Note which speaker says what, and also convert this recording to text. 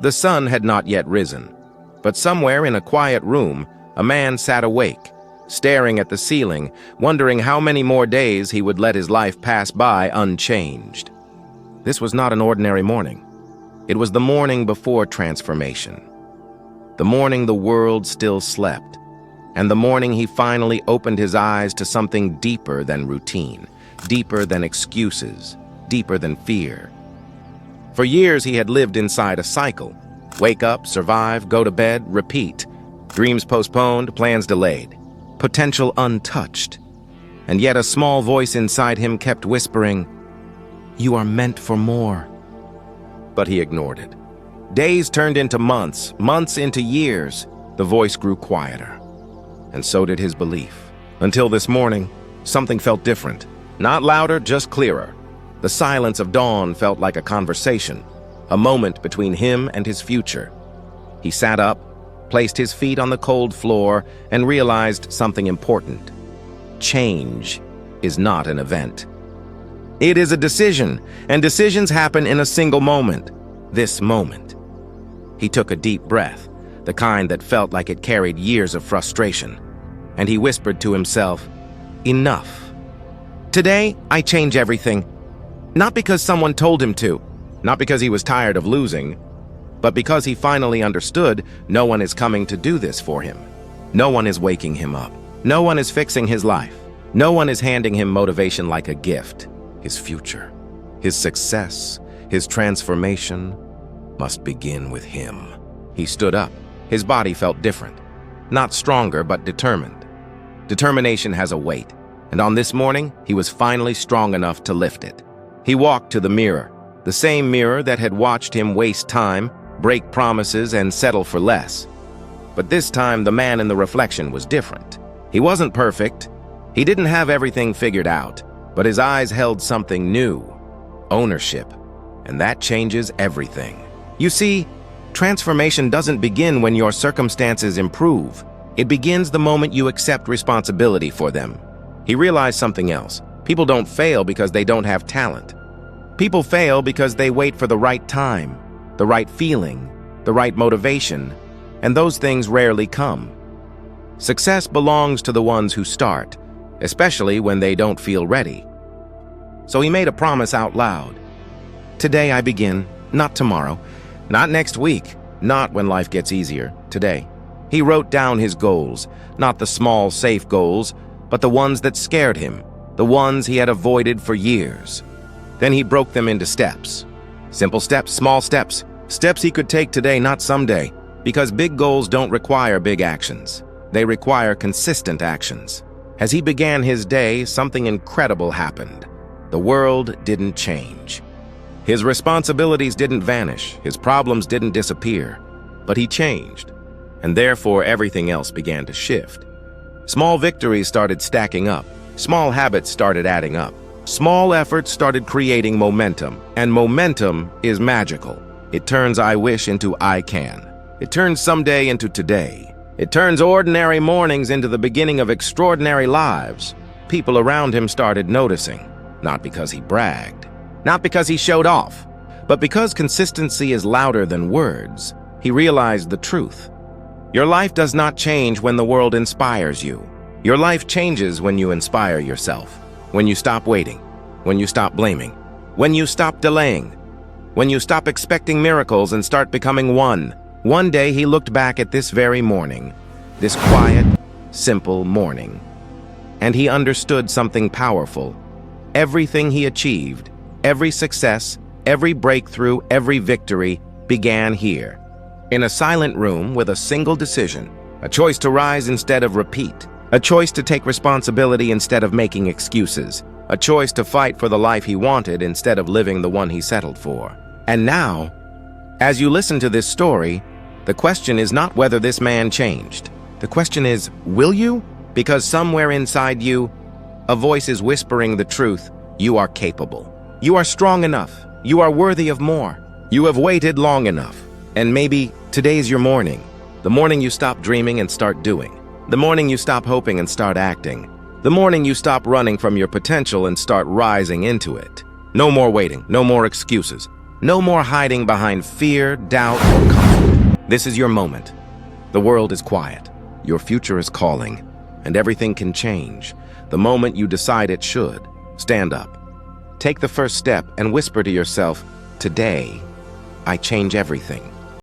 Speaker 1: The sun had not yet risen, but somewhere in a quiet room, a man sat awake, staring at the ceiling, wondering how many more days he would let his life pass by unchanged. This was not an ordinary morning. It was the morning before transformation. The morning the world still slept, and the morning he finally opened his eyes to something deeper than routine, deeper than excuses, deeper than fear. For years he had lived inside a cycle. Wake up, survive, go to bed, repeat. Dreams postponed, plans delayed. Potential untouched. And yet a small voice inside him kept whispering, "You are meant for more." But he ignored it. Days turned into months, months into years. The voice grew quieter. And so did his belief. Until this morning, something felt different. Not louder, just clearer. The silence of dawn felt like a conversation, a moment between him and his future. He sat up, placed his feet on the cold floor, and realized something important. Change is not an event. It is a decision, and decisions happen in a single moment. This moment. He took a deep breath, the kind that felt like it carried years of frustration, and he whispered to himself, "Enough. Today, I change everything. Not because someone told him to, not because he was tired of losing, but because he finally understood no one is coming to do this for him. No one is waking him up. No one is fixing his life. No one is handing him motivation like a gift. His future, his success, his transformation must begin with him." He stood up. His body felt different. Not stronger, but determined. Determination has a weight, and on this morning, he was finally strong enough to lift it. He walked to the mirror, the same mirror that had watched him waste time, break promises, and settle for less. But this time, the man in the reflection was different. He wasn't perfect. He didn't have everything figured out, but his eyes held something new: ownership. And that changes everything. You see, transformation doesn't begin when your circumstances improve. It begins the moment you accept responsibility for them. He realized something else. People don't fail because they don't have talent. People fail because they wait for the right time, the right feeling, the right motivation, and those things rarely come. Success belongs to the ones who start, especially when they don't feel ready. So he made a promise out loud. "Today I begin, not tomorrow, not next week, not when life gets easier, today." He wrote down his goals, not the small, safe goals, but the ones that scared him, the ones he had avoided for years. Then he broke them into steps. Simple steps, small steps, steps he could take today, not someday, because big goals don't require big actions. They require consistent actions. As he began his day, something incredible happened. The world didn't change. His responsibilities didn't vanish, his problems didn't disappear, but he changed, and therefore everything else began to shift. Small victories started stacking up. Small habits started adding up. Small efforts started creating momentum, and momentum is magical. It turns "I wish" into "I can." It turns someday into today. It turns ordinary mornings into the beginning of extraordinary lives. People around him started noticing, not because he bragged, not because he showed off, but because consistency is louder than words. He realized the truth. Your life does not change when the world inspires you. Your life changes when you inspire yourself, when you stop waiting, when you stop blaming, when you stop delaying, when you stop expecting miracles and start becoming one. One day he looked back at this very morning, this quiet, simple morning, and he understood something powerful. Everything he achieved, every success, every breakthrough, every victory began here, in a silent room with a single decision, a choice to rise instead of repeat, a choice to take responsibility instead of making excuses, a choice to fight for the life he wanted instead of living the one he settled for. And now, as you listen to this story, the question is not whether this man changed. The question is, will you? Because somewhere inside you, a voice is whispering the truth. You are capable. You are strong enough. You are worthy of more. You have waited long enough. And maybe today's your morning. The morning you stop dreaming and start doing. The morning you stop hoping and start acting. The morning you stop running from your potential and start rising into it. No more waiting, no more excuses, No more hiding behind fear, doubt, or comfort. This is your moment. The world is quiet. Your future is calling. And everything can change. The moment you decide it should. Stand up. Take the first step and whisper to yourself, "Today, I change everything."